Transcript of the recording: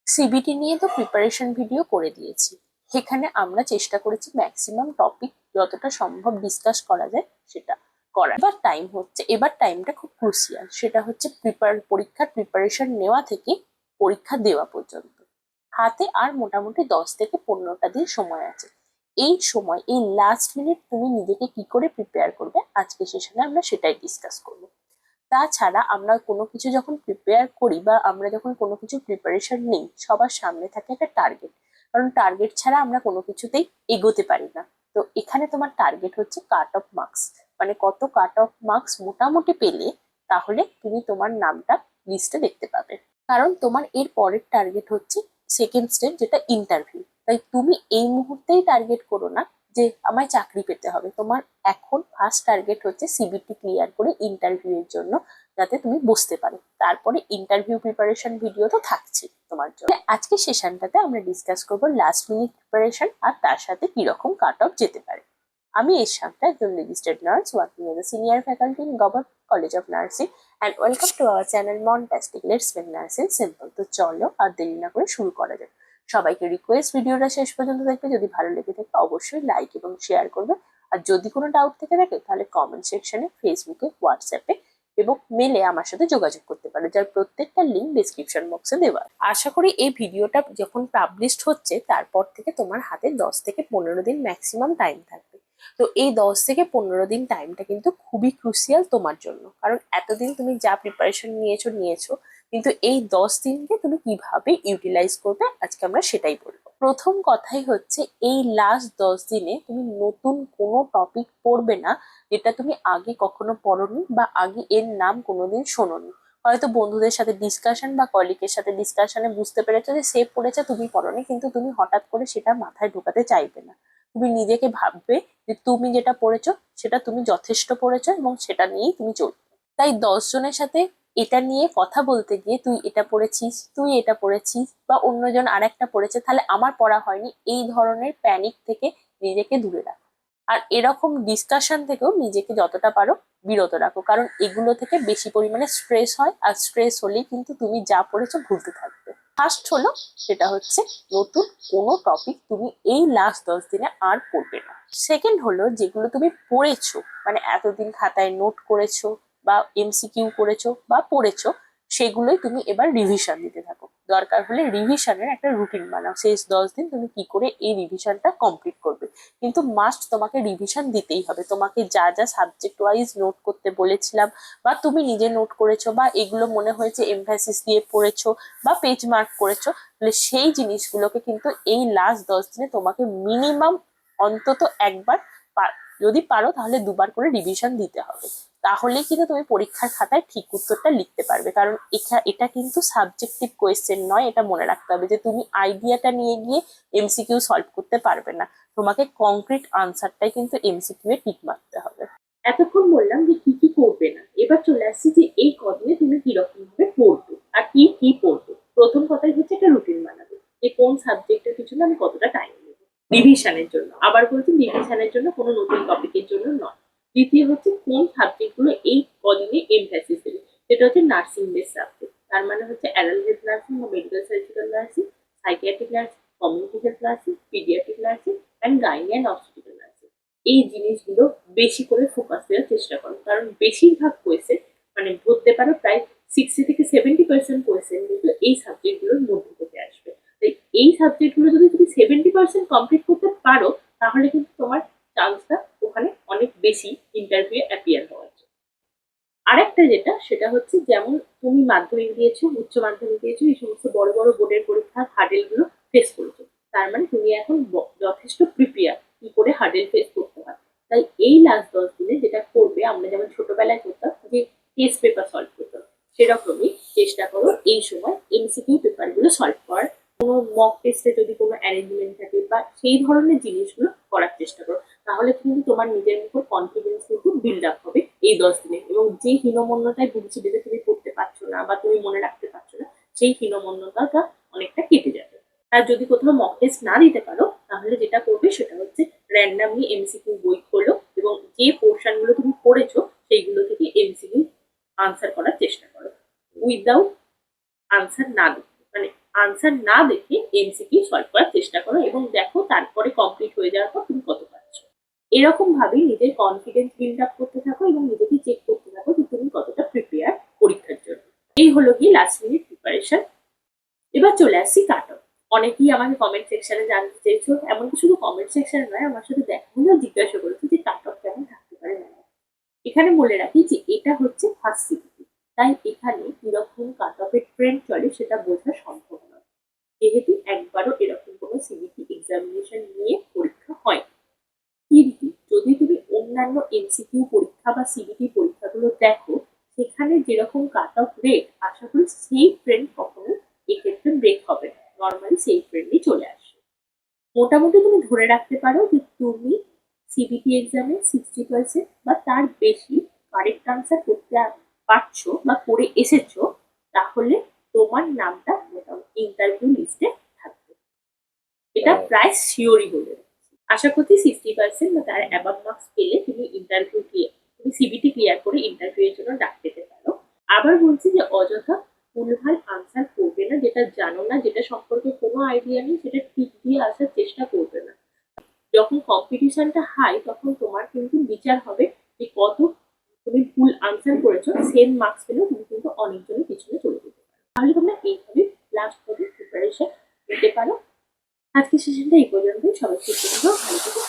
CBT নিয়ে তো preparation video করে দিয়েছি। সেখানে আমরা চেষ্টা করেছি ম্যাক্সিমাম টপিক যতটা সম্ভব ডিসকাস করা যায় সেটা করার। এবার টাইমটা খুব ক্রুশিয়াল, সেটা হচ্ছে পরীক্ষার প্রিপারেশন নেওয়া থেকে পরীক্ষা দেওয়া পর্যন্ত। হাতে আর মোটামুটি 10 থেকে 15টা দিন সময় আছে। এই লাস্ট মিনিট তুমি নিজেকে কি করে প্রিপেয়ার করবে, আজকে সেশনে আমরা সেটাই ডিসকাস করবো। তাছাড়া আমরা কোনো কিছু যখন প্রিপেয়ার করি বা আমরা যখন কোনো কিছু প্রিপারেশন নিই, সবার সামনে থাকে একটা টার্গেট। কারণ টার্গেট ছাড়া আমরা কোনো কিছুতেই এগোতে পারি না। তো এখানে তোমার টার্গেট হচ্ছে কাট অফ মার্কস, মানে কত কাট অফ মার্কস মোটামুটি পেলে তাহলে তুমি তোমার নামটা লিস্টে দেখতে পাবে। কারণ তোমার এর পরের টার্গেট হচ্ছে সেকেন্ড স্টেপ, যেটা ইন্টারভিউ। তাই তুমি এই মুহূর্তেই টার্গেট করো না যে আমায় চাকরি পেতে হবে। তোমার এখন ফার্স্ট টার্গেট হচ্ছে সিবিটি ক্লিয়ার করে ইন্টারভিউ এর জন্য যাতে তুমি বসতে পারো। তারপরে ইন্টারভিউ প্রিপারেশন ভিডিও তো থাকছে তোমার জন্য। আজকে সেশনটাতে আমরা ডিসকাস করবো লাস্ট মিনিট প্রিপারেশন আর তার সাথে কিরকম কাট অফ যেতে পারে। আমি এর সাথে একজন registered nurse working as a senior faculty in government college of nursing and welcome to our channel Montastic let's make nursing simple. তো চলো আর দেরি না করে শুরু করা যাক। সবাইকে রিকোয়েস্ট ভিডিওটা শেষ পর্যন্ত দেখবে, যদি ভালো লেগে থাকে অবশ্যই লাইক এবং শেয়ার করবে। আর যদি কোনো ডাউট থেকে থাকে তাহলে কমেন্ট সেকশনে, ফেসবুকে, হোয়াটসঅ্যাপে এবং মেলে আমার সাথে যোগাযোগ করতে পারো, যার প্রত্যেকটা লিঙ্ক ডিসক্রিপশন বক্সে দেওয়া। আশা করি এই ভিডিওটা যখন পাবলিশড হচ্ছে তারপর থেকে তোমার হাতে 10 থেকে 15 দিন ম্যাক্সিমাম টাইম থাকবে। তো এই 10 থেকে 15 দিন টাইমটা কিন্তু খুবই ক্রুশিয়াল তোমার জন্য। কারণ এতদিন তুমি যা প্রিপারেশন নিয়েছো, কিন্তু এই 10 দিনকে তুমি কিভাবে ইউটিলাইজ করবে আজকে আমরা সেটাই বলবো। প্রথম কথাই হচ্ছে এই লাস্ট 10 দিনে তুমি নতুন কোনো টপিক পড়বে না যেটা তুমি আগে কখনো পড়োনি বা আগে এর নাম কোনোদিন শোনোনি। হয়তো বন্ধুদের সাথে ডিসকাশন বা কলিগের সাথে ডিসকাশনে বুঝতে পেরেছো যে সে পড়েছে তুমি পড়োনি, কিন্তু তুমি হঠাৎ করে সেটা মাথায় ঢোকাতে চাইবে না। তুমি নিজেকে ভাববে যে তুমি যেটা পড়েছো সেটা তুমি যথেষ্ট পড়েছো এবং সেটা নিয়েই তুমি চলবে। তাই 10 জনের সাথে এটা নিয়ে কথা বলতে গিয়ে তুই এটা পড়েছিস, তুই এটা পড়েছিস বা অন্যজন আরেকটা পড়েছে তাহলে আমার পড়া হয়নি, এই ধরনের প্যানিক থেকে নিজেকে দূরে রাখো। আর এরকম ডিসকাশন থেকেও নিজেকে যতটা পারো বিরত রাখো, কারণ এগুলো থেকে বেশি পরিমাণে স্ট্রেস হয়, আর স্ট্রেস হলেই কিন্তু তুমি যা পড়েছো ভুলতে থাকবে। ফার্স্ট হলো সেটা হচ্ছে নতুন কোনো টপিক তুমি এই লাস্ট 10 দিনে আর পড়বে না। সেকেন্ড হলো যেগুলো তুমি পড়েছো, মানে এতদিন খাতায় নোট করেছো বা এমসিকিউ করেছো বা পড়েছো, সেগুলোই তুমি এবার রিভিশন দিতে থাকো। দরকার হলে রিভিশনের একটা রুটিন বানাও, শেষ 10 দিন তুমি কি করে এই রিভিশনটা কমপ্লিট করবে। কিন্তু মাস্ট তোমাকে রিভিশন দিতেই হবে। তোমাকে যা যা সাবজেক্ট ওয়াইজ নোট করতে বলেছিলাম বা তুমি নিজে নোট করেছো বা এগুলো মনে হয়েছে এমফ্যাসিস দিয়ে পড়েছো বা পেজ মার্ক করেছো, তাহলে সেই জিনিসগুলোকে কিন্তু এই লাস্ট 10 দিনে তোমাকে মিনিমাম অন্তত একবার, যদি পারো তাহলে দুবার করে রিভিশন দিতে হবে। তাহলে কিন্তু তুমি পরীক্ষার খাতায় ঠিক উত্তরটা লিখতে পারবে। কারণ এটা কিন্তু সাবজেক্টিভ কোয়েশ্চেন নয়, এটা মনে রাখতে হবে যে তুমি আইডিয়াটা নিয়ে গিয়ে এমসিকিউ সলভ করতে পারবে না। তোমাকে কংক্রিট আনসারটাই কিন্তু এমসিকিউ এ টিক মারতে হবে। এতক্ষণ বললাম যে কি কি করবে না, এবার চলে আসছি যে এই কদিনে তুমি কিরকম ভাবে পড়বে আর কি কি পড়বে। প্রথম কথাই হচ্ছে একটা রুটিন বানাবে যে কোন সাবজেক্টের পিছনে আমি কতটা টাইম দেবো রিভিশনের জন্য। আবার বলছি রিভিশনের জন্য, কোনো নতুন টপিকের জন্য নয়। দ্বিতীয় হচ্ছে কোন সাবজেক্ট গুলো এই কদিনে এমফ্যাসিস দেবে, সেটা হচ্ছে নার্সিং বেস সাবজেক্ট। তার মানে হচ্ছে অ্যাডাল্ট হেলথ নার্সিং বা medical surgical nursing, psychiatric nursing, community health nursing, paediatric nursing and gynae and obstetrical nursing. এই জিনিসগুলো বেশি করে ফোকাস দেওয়ার চেষ্টা করো, কারণ বেশিরভাগ কোয়েশ্চেন, মানে ধরতে পারো প্রায় 60 থেকে 70% কোয়েশ্চেন কিন্তু এই সাবজেক্ট গুলোর মধ্যে থেকে আসবে। তাই এই সাবজেক্ট গুলো যদি তুমি 70% কমপ্লিট করতে পারো তাহলে কিন্তু তোমার চান্সটা ওখানে অনেক বেশি ইন্টারভিউ অ্যাপিয়ার হওয়ার। আরেকটা যেটা সেটা হচ্ছে, যেমন তুমি মাধ্যমিক দিয়েছো, উচ্চ মাধ্যমিক দিয়েছো, এই সমস্ত বড় বড় বোর্ডের পরীক্ষার হার্ডেল গুলো ফেস করেছো। তার মানে তুমি এখন যথেষ্ট প্রিপেয়ার কি করে হার্ডেল ফেস করতে হয়। তাই এই লাস্ট 10 দিনে যেটা করবে, আমরা যেমন ছোটবেলায় করতাম যে টেস্ট পেপার সলভ করতাম, সেরকমই চেষ্টা করো এই সময় এমসিকিউ পেপার গুলো সলভ করার। কোনো মক টেস্টে যদি কোনো অ্যারেঞ্জমেন্ট থাকে বা সেই ধরনের জিনিসগুলো করার চেষ্টা করো, তাহলে কিন্তু তোমার নিজের উপর কনফিডেন্স কিন্তু বিল্ড আপ হবে এই 10 দিনে। এবং যে হীনমন্যতায় ভুগছিলে যে তুমি পড়তে পারছো না বা তুমি মনে রাখতে পারছো না, সেই হীনমন্যতাটা অনেকটা কেটে যাবে। আর যদি কোথাও মক টেস্ট না দিতে পারো তাহলে যেটা করবে সেটা হচ্ছে র্যান্ডামলি এমসিকিউ বই খোলো এবং যে পোর্শন গুলো তুমি পড়েছো সেইগুলো থেকে এমসিকিউ আনসার করার চেষ্টা করো উইদাউট আনসার না দিতে, মানে আনসার না দেখে এমসিকিউ সলভ করার চেষ্টা করো এবং দেখো তারপরে কমপ্লিট হয়ে যাওয়ার পর তুমি কত পারছো। এরকম ভাবে নিজের কনফিডেন্স বিল্ড আপ করতে থাকো এবং নিজেকে চেক করতে থাকো যে তুমি কতটা প্রিপেয়ার পরীক্ষার জন্য। এই হলো কি লাস্ট মিনিট প্রিপারেশন। এবার চলে আসছি কাট অফ। অনেকেই আমাকে কমেন্ট সেকশনে জানতে চেয়েছো, এমনকি শুধু কমেন্ট সেকশনে নয়, আমার সাথে দেখা হলেও জিজ্ঞাসা করেছো যে কাট অফ কেমন থাকতে পারে না। এখানে বলে রাখি যে এটা হচ্ছে ফার্স্ট সিবিটি, তাই এখানে কিরকম কাট অফের ট্রেন্ড চলে সেটা বোঝা সম্ভব নয়, যেহেতু একবারও এরকম কোনো সিবিটি এক্সামিনেশন নিয়ে পরীক্ষা হয়। কিন্তু যদি তুমি অন্যান্য এমসিকিউ পরীক্ষা বা সিবিটি পরীক্ষাগুলো দেখো, সেখানে যেরকম কাট অফ রেট, আশা করি সেই ট্রেন্ড কখনো এক্ষেত্রে ব্রেক হবে না, নর্মালি সেই ট্রেন্ডই চলে আসে। মোটামুটি তুমি ধরে রাখতে পারো যে তুমি সিবিটি এক্সামে 60% বা তার বেশি কারেক্ট আনসার করতে পারছো বা করে এসেছো, তাহলে তোমার নামটা মোটামুটি ইন্টারভিউ লিস্টে থাকবে। এটা প্রায় শিওরই বলে আশা করছি 60% বা তার অ্যাবাভ মার্কস পেলে তুমি তুমি সিবিটি ক্লিয়ার করে ইন্টারভিউ এর জন্য ডাক পেতে পারো। আবার বলছি যে অযথা ভুলভাল আনসার করবে না, যেটা জানো না, যেটা সম্পর্কে কোনো আইডিয়া নেই, সেটা ঠিক দিয়ে আসার চেষ্টা করবে না। যখন কম্পিটিশনটা হাই তখন তোমার কিন্তু বিচার হবে যে কত তুমি ভুল আনসার করেছো, সেম মার্কস পেলেও তুমি কিন্তু অনেকজনের পিছনে চলে যেতে পারো। তাহলে তোমরা এইভাবে লাস্ট প্রিপারেশন নিতে পারো। আজকের সেশনটা এই পর্যন্তই। সবাই সুস্থ থেকো, ভালো থেকো।